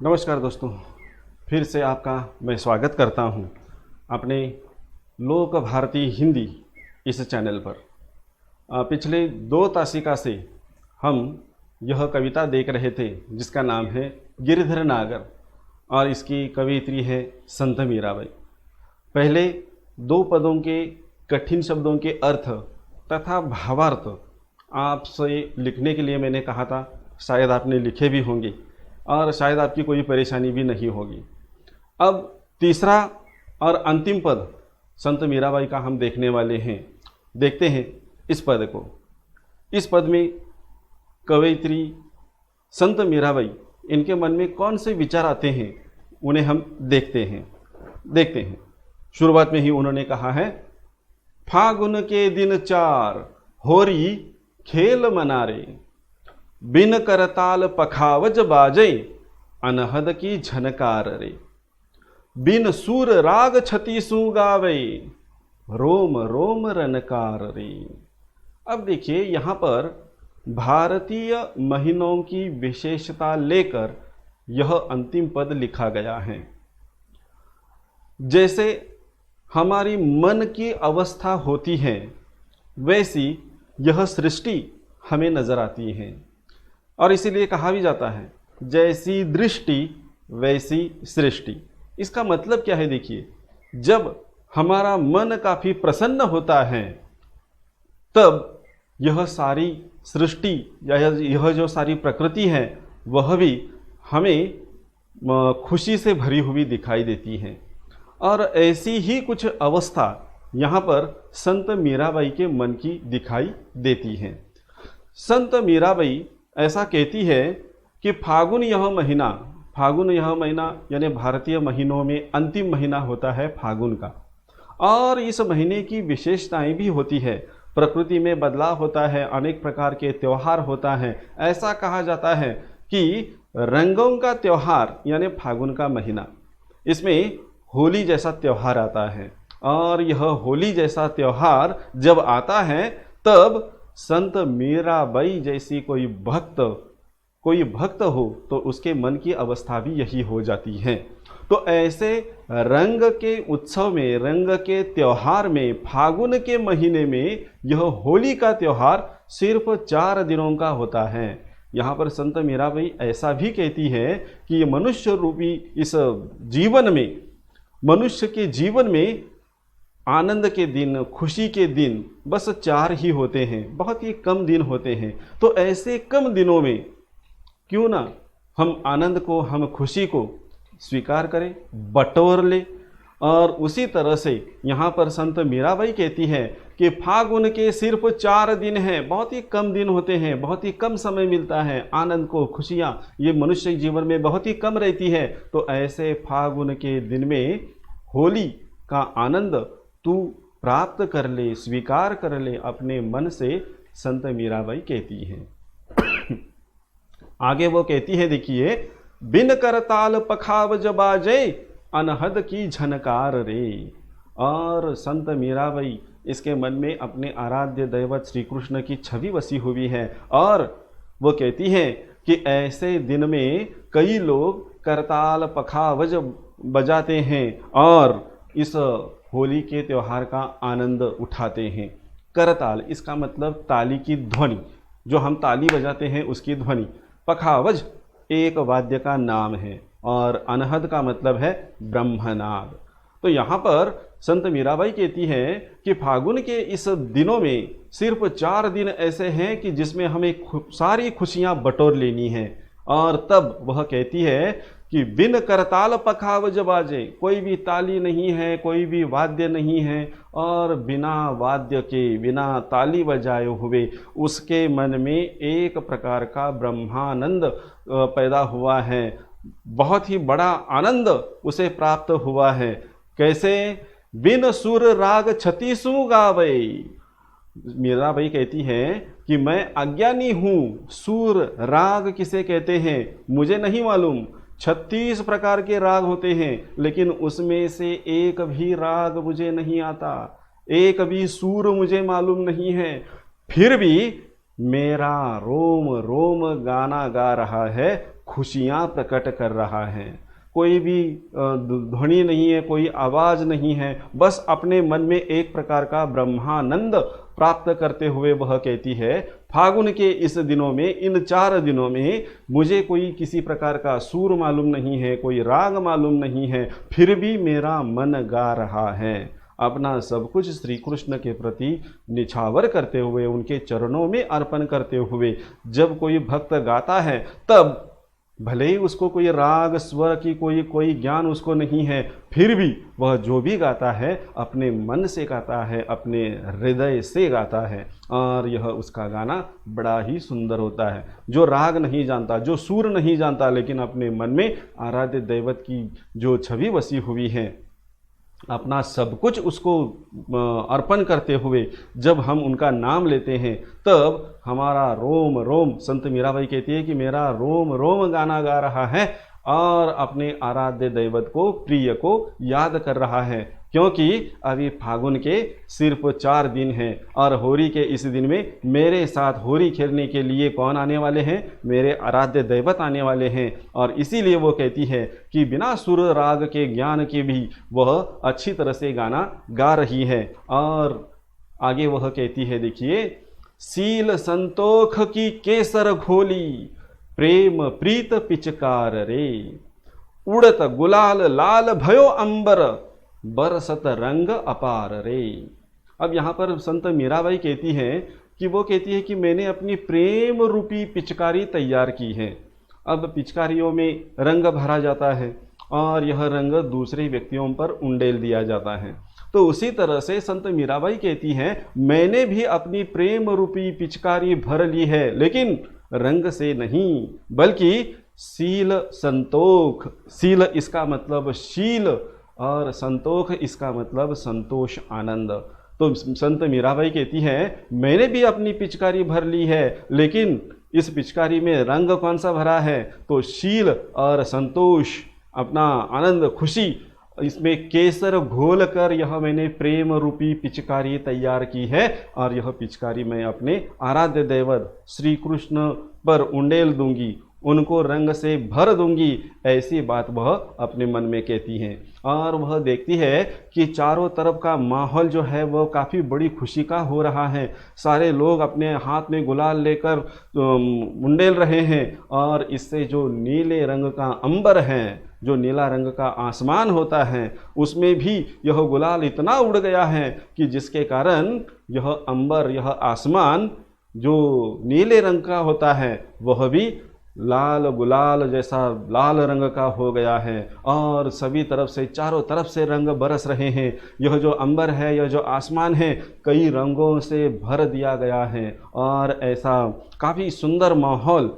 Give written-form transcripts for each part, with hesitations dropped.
नमस्कार दोस्तों, फिर से आपका मैं स्वागत करता हूं अपने लोक भारती हिंदी इस चैनल पर। पिछले 2 तासिका से हम यह कविता देख रहे थे जिसका नाम है गिरधर नागर और इसकी कवियत्री है संत मीराबाई। पहले 2 पदों के कठिन शब्दों के अर्थ तथा भावार्थ आपसे लिखने के लिए मैंने कहा था, शायद आपने लिखे भी होंगे और शायद आपकी कोई परेशानी भी नहीं होगी। अब तीसरा और अंतिम पद संत मीराबाई का हम देखने वाले हैं। देखते हैं इस पद को। इस पद में कवयित्री संत मीराबाई, इनके मन में कौन से विचार आते हैं उन्हें हम देखते हैं। शुरुआत में ही उन्होंने कहा है, फागुन के दिन 4 होरी खेल मनारे, बिन करताल पखावज बाजे, अनहद की झनकार रे, बिन सूर राग छतीसु गावे, रोम रोम रनकार रे। अब देखिए, यहाँ पर भारतीय महीनों की विशेषता लेकर यह अंतिम पद लिखा गया है। जैसे हमारी मन की अवस्था होती है वैसी यह सृष्टि हमें नजर आती है और इसीलिए कहा भी जाता है, जैसी दृष्टि वैसी सृष्टि। इसका मतलब क्या है? देखिए, जब हमारा मन काफी प्रसन्न होता है तब यह सारी सृष्टि या यह जो सारी प्रकृति है वह भी हमें खुशी से भरी हुई दिखाई देती है। और ऐसी ही कुछ अवस्था यहाँ पर संत मीराबाई के मन की दिखाई देती है। संत मीराबाई ऐसा कहती है कि फागुन यह महीना यानी भारतीय महीनों में अंतिम महीना होता है फागुन का, और इस महीने की विशेषताएं भी होती है। प्रकृति में बदलाव होता है, अनेक प्रकार के त्यौहार होता है। ऐसा कहा जाता है कि रंगों का त्यौहार यानी फागुन का महीना, इसमें होली जैसा त्यौहार आता है और यह होली जैसा त्यौहार जब आता है तब संत मीराबाई जैसी कोई भक्त हो तो उसके मन की अवस्था भी यही हो जाती है। तो ऐसे रंग के उत्सव में, रंग के त्यौहार में, फागुन के महीने में यह होली का त्यौहार सिर्फ 4 दिनों का होता है। यहाँ पर संत मीराबाई ऐसा भी कहती है कि ये मनुष्य रूपी इस जीवन में, मनुष्य के जीवन में आनंद के दिन, खुशी के दिन बस 4 ही होते हैं, बहुत ही कम दिन होते हैं। तो ऐसे कम दिनों में क्यों ना हम आनंद को, हम खुशी को स्वीकार करें, बटोर ले। और उसी तरह से यहाँ पर संत मीराबाई कहती है कि फागुन के सिर्फ 4 दिन हैं, बहुत ही कम दिन होते हैं, बहुत ही कम समय मिलता है। आनंद को, खुशियाँ ये मनुष्य जीवन में बहुत ही कम रहती है। तो ऐसे फागुन के दिन में होली का आनंद तू प्राप्त कर ले, स्वीकार कर ले अपने मन से, संत मीराबाई कहती है। आगे वो कहती है, देखिए, बिन करताल पखावज बाजे, अनहद की झनकार रे। और संत मीराबाई इसके मन में अपने आराध्य दैवत श्री कृष्ण की छवि बसी हुई है और वो कहती है कि ऐसे दिन में कई लोग करताल पखावज बजाते हैं और इस होली के त्यौहार का आनंद उठाते हैं। करताल, इसका मतलब ताली की ध्वनि, जो हम ताली बजाते हैं उसकी ध्वनि। पखावज एक वाद्य का नाम है और अनहद का मतलब है ब्रह्मनाद। तो यहाँ पर संत मीराबाई कहती है कि फागुन के इस दिनों में सिर्फ 4 दिन ऐसे हैं कि जिसमें हमें सारी खुशियाँ बटोर लेनी है। और तब वह कहती है कि बिन करताल पखावज बाजे, कोई भी ताली नहीं है, कोई भी वाद्य नहीं है, और बिना वाद्य के, बिना ताली बजाए हुए उसके मन में एक प्रकार का ब्रह्मानंद पैदा हुआ है, बहुत ही बड़ा आनंद उसे प्राप्त हुआ है। कैसे? बिन सुर राग छतीसु गावे। मीराबाई कहती है कि मैं अज्ञानी हूँ, सूर राग किसे कहते हैं मुझे नहीं मालूम। 36 प्रकार के राग होते हैं, लेकिन उसमें से एक भी राग मुझे नहीं आता, एक भी सूर मुझे मालूम नहीं है। फिर भी मेरा रोम रोम गाना गा रहा है, खुशियाँ प्रकट कर रहा है। कोई भी ध्वनि नहीं है, कोई आवाज़ नहीं है, बस अपने मन में एक प्रकार का ब्रह्मानंद प्राप्त करते हुए वह कहती है, फागुन के इस दिनों में, इन 4 दिनों में मुझे कोई किसी प्रकार का सूर मालूम नहीं है, कोई राग मालूम नहीं है, फिर भी मेरा मन गा रहा है। अपना सब कुछ श्री कृष्ण के प्रति निछावर करते हुए, उनके चरणों में अर्पण करते हुए जब कोई भक्त गाता है, तब भले ही उसको कोई राग स्वर की कोई ज्ञान उसको नहीं है, फिर भी वह जो भी गाता है अपने मन से गाता है, अपने हृदय से गाता है, और यह उसका गाना बड़ा ही सुंदर होता है। जो राग नहीं जानता, जो सुर नहीं जानता, लेकिन अपने मन में आराध्य दैवत की जो छवि बसी हुई है, अपना सब कुछ उसको अर्पण करते हुए जब हम उनका नाम लेते हैं, तब हमारा रोम रोम, संत मीराबाई कहती है कि मेरा रोम रोम गाना गा रहा है और अपने आराध्य दैवत को, प्रिय को याद कर रहा है। क्योंकि अभी फागुन के सिर्फ 4 दिन हैं और होली के इस दिन में मेरे साथ होली खेलने के लिए कौन आने वाले हैं? मेरे आराध्य दैवत आने वाले हैं। और इसीलिए वो कहती है कि बिना सुर राग के ज्ञान के भी वह अच्छी तरह से गाना गा रही है। और आगे वह कहती है, देखिए, सील संतोख की केसर घोली, प्रेम प्रीत पिचकार रे, उड़त गुलाल लाल भयो अंबर, बरसत रंग अपार रे। अब यहाँ पर संत मीराबाई कहती है कि वो कहती है कि मैंने अपनी प्रेम रूपी पिचकारी तैयार की है। अब पिचकारियों में रंग भरा जाता है और यह रंग दूसरे व्यक्तियों पर उंडेल दिया जाता है। तो उसी तरह से संत मीराबाई कहती हैं, मैंने भी अपनी प्रेम रूपी पिचकारी भर ली है, लेकिन रंग से नहीं, बल्कि सील संतोख। सील इसका मतलब शील और संतोख इसका मतलब संतोष, आनंद। तो संत मीराबाई कहती है, मैंने भी अपनी पिचकारी भर ली है, लेकिन इस पिचकारी में रंग कौन सा भरा है? तो शील और संतोष, अपना आनंद, खुशी, इसमें केसर घोल कर यह मैंने प्रेम रूपी पिचकारी तैयार की है। और यह पिचकारी मैं अपने आराध्य दैवत श्री कृष्ण पर उंडेल दूंगी, उनको रंग से भर दूंगी, ऐसी बात वह अपने मन में कहती हैं। और वह देखती है कि चारों तरफ का माहौल जो है वह काफ़ी बड़ी खुशी का हो रहा है। सारे लोग अपने हाथ में गुलाल लेकर उंडेल रहे हैं, और इससे जो नीले रंग का अंबर है, जो नीला रंग का आसमान होता है, उसमें भी यह गुलाल इतना उड़ गया है कि जिसके कारण यह अंबर, यह आसमान जो नीले रंग का होता है वह भी लाल गुलाल जैसा लाल रंग का हो गया है। और सभी तरफ से, चारों तरफ से रंग बरस रहे हैं। यह जो अंबर है, यह जो आसमान है, कई रंगों से भर दिया गया है। और ऐसा काफ़ी सुंदर माहौल,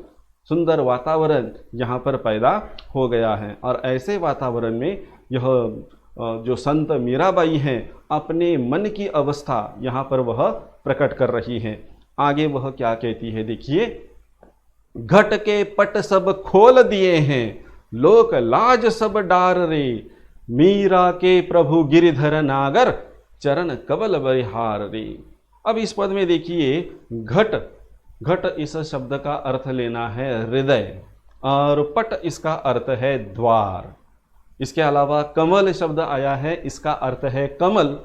सुंदर वातावरण यहाँ पर पैदा हो गया है। और ऐसे वातावरण में यह जो संत मीराबाई हैं, अपने मन की अवस्था यहाँ पर वह प्रकट कर रही हैं। आगे वह क्या कहती है, देखिए, घट के पट सब खोल दिए हैं, लोक लाज सब डार रे, मीरा के प्रभु गिरिधर नागर, चरण कबल बरिहार रे। अब इस पद में देखिए, घट, घट इस शब्द का अर्थ लेना है हृदय, और पट इसका अर्थ है द्वार। इसके अलावा कमल शब्द आया है, इसका अर्थ है कमल,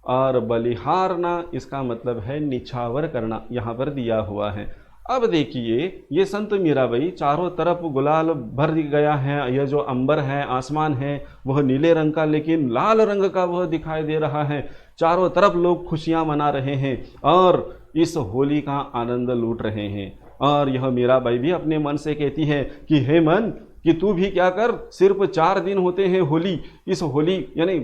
और बलिहारना इसका मतलब है निछावर करना, यहाँ पर दिया हुआ है। अब देखिए, ये संत मीराबाई, चारों तरफ गुलाल भर गया है, यह जो अंबर है, आसमान है, वह नीले रंग का लेकिन लाल रंग का वह दिखाई दे रहा है। चारों तरफ लोग खुशियां मना रहे हैं और इस होली का आनंद लूट रहे हैं। और यह मीराबाई भी अपने मन से कहती है कि हे मन, कि तू भी क्या कर, सिर्फ 4 दिन होते हैं होली, इस होली यानी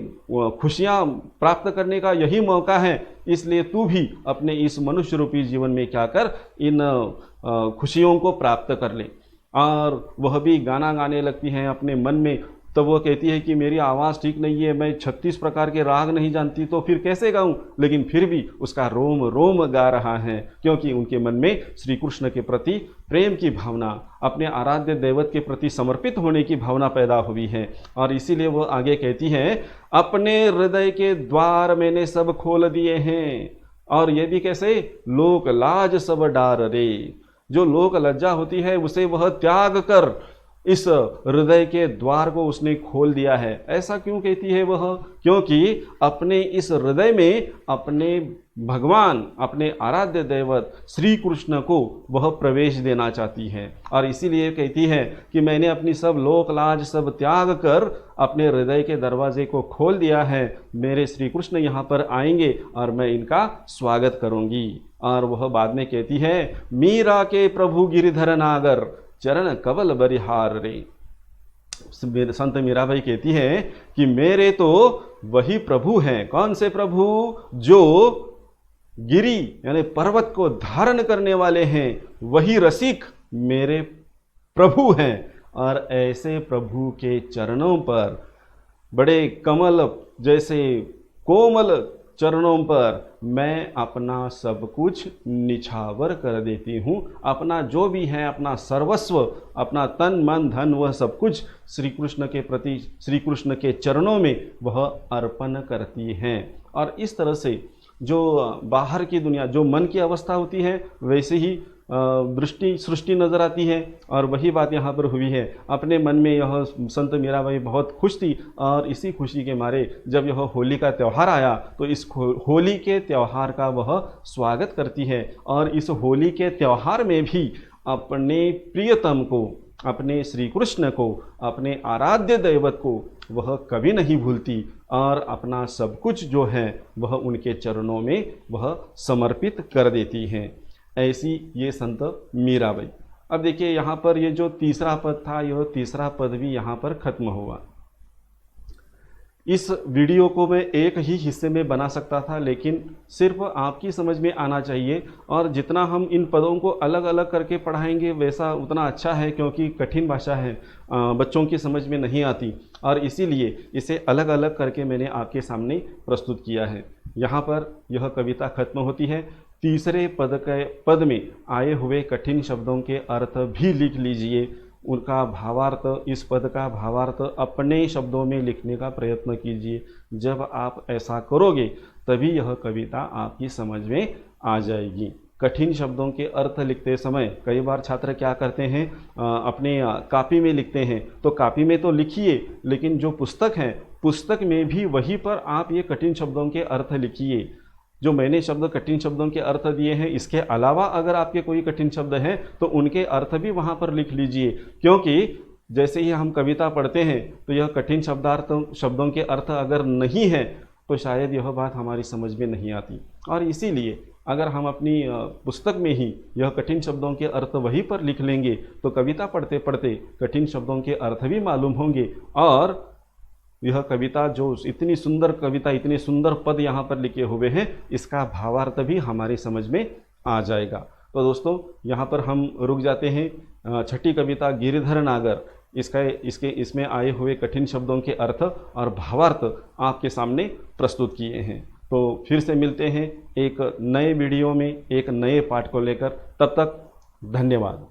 खुशियाँ प्राप्त करने का यही मौका है, इसलिए तू भी अपने इस मनुष्य रूपी जीवन में क्या कर, इन खुशियों को प्राप्त कर ले। और वह भी गाना गाने लगती हैं अपने मन में। तो वो कहती है कि मेरी आवाज़ ठीक नहीं है, मैं 36 प्रकार के राग नहीं जानती, तो फिर कैसे गाऊं? लेकिन फिर भी उसका रोम रोम गा रहा है, क्योंकि उनके मन में श्री कृष्ण के प्रति प्रेम की भावना, अपने आराध्य दैवत के प्रति समर्पित होने की भावना पैदा हुई है। और इसीलिए वो आगे कहती है, अपने हृदय के द्वार मैंने सब खोल दिए हैं। और ये भी कैसे? लोक लाज सब डार रे। जो लोक लज्जा होती है उसे वह त्याग कर इस हृदय के द्वार को उसने खोल दिया है। ऐसा क्यों कहती है वह? क्योंकि अपने इस हृदय में अपने भगवान, अपने आराध्य दैवत श्री कृष्ण को वह प्रवेश देना चाहती है। और इसीलिए कहती है कि मैंने अपनी सब लोक लाज सब त्याग कर अपने हृदय के दरवाजे को खोल दिया है। मेरे श्री कृष्ण यहाँ पर आएंगे और मैं इनका स्वागत करूँगी। और वह बाद में कहती है, मीरा के प्रभु गिरिधर नागर चरण कवल बरिहार रे। संत मीराबाई कहती है कि मेरे तो वही प्रभु हैं। कौन से प्रभु? जो गिरी यानी पर्वत को धारण करने वाले हैं, वही रसिक मेरे प्रभु हैं। और ऐसे प्रभु के चरणों पर, बड़े कमल जैसे कोमल चरणों पर मैं अपना सब कुछ निछावर कर देती हूँ। अपना जो भी है, अपना सर्वस्व, अपना तन मन धन, वह सब कुछ श्री कृष्ण के प्रति, श्री कृष्ण के चरणों में वह अर्पण करती हैं। और इस तरह से जो बाहर की दुनिया, जो मन की अवस्था होती है, वैसे ही दृष्टि सृष्टि नजर आती है। और वही बात यहाँ पर हुई है। अपने मन में यह संत मीराबाई बहुत खुश थी और इसी खुशी के मारे जब यह होली का त्यौहार आया तो इस होली के त्यौहार का वह स्वागत करती है। और इस होली के त्यौहार में भी अपने प्रियतम को, अपने श्री कृष्ण को, अपने आराध्य दैवत को वह कभी नहीं भूलती और अपना सब कुछ जो है वह उनके चरणों में वह समर्पित कर देती हैं। ऐसी ये संत मीराबाई। अब देखिए यहाँ पर ये जो तीसरा पद था, यह तीसरा पद भी यहाँ पर खत्म हुआ। इस वीडियो को मैं एक ही हिस्से में बना सकता था, लेकिन सिर्फ आपकी समझ में आना चाहिए। और जितना हम इन पदों को अलग अलग करके पढ़ाएंगे वैसा उतना अच्छा है, क्योंकि कठिन भाषा है, बच्चों की समझ में नहीं आती। और इसीलिए इसे अलग अलग करके मैंने आपके सामने प्रस्तुत किया है। यहाँ पर यह कविता खत्म होती है। तीसरे पद में आए हुए कठिन शब्दों के अर्थ भी लिख लीजिए। उनका भावार्थ, इस पद का भावार्थ अपने शब्दों में लिखने का प्रयत्न कीजिए। जब आप ऐसा करोगे तभी यह कविता आपकी समझ में आ जाएगी। कठिन शब्दों के अर्थ लिखते समय कई बार छात्र क्या करते हैं, अपने कॉपी में लिखते हैं। तो कॉपी में तो लिखिए, लेकिन जो पुस्तक है, पुस्तक में भी वहीं पर आप ये कठिन शब्दों के अर्थ लिखिए। जो मैंने शब्द कठिन शब्दों के अर्थ दिए हैं, इसके अलावा अगर आपके कोई कठिन शब्द हैं तो उनके अर्थ भी वहाँ पर लिख लीजिए। क्योंकि जैसे ही हम कविता पढ़ते हैं तो यह कठिन शब्दों के अर्थ अगर नहीं है तो शायद यह बात हमारी समझ में नहीं आती। और इसीलिए अगर हम अपनी पुस्तक में ही यह कठिन शब्दों के अर्थ वहीं पर लिख लेंगे तो कविता पढ़ते पढ़ते कठिन शब्दों के अर्थ भी मालूम होंगे। और यह कविता, जो इतनी सुंदर कविता, इतने सुंदर पद यहाँ पर लिखे हुए हैं, इसका भावार्थ भी हमारी समझ में आ जाएगा। तो दोस्तों यहाँ पर हम रुक जाते हैं। छठी कविता गिरिधर नागर, इसमें आए हुए कठिन शब्दों के अर्थ और भावार्थ आपके सामने प्रस्तुत किए हैं। तो फिर से मिलते हैं एक नए वीडियो में एक नए पाठ को लेकर। तब तक धन्यवाद।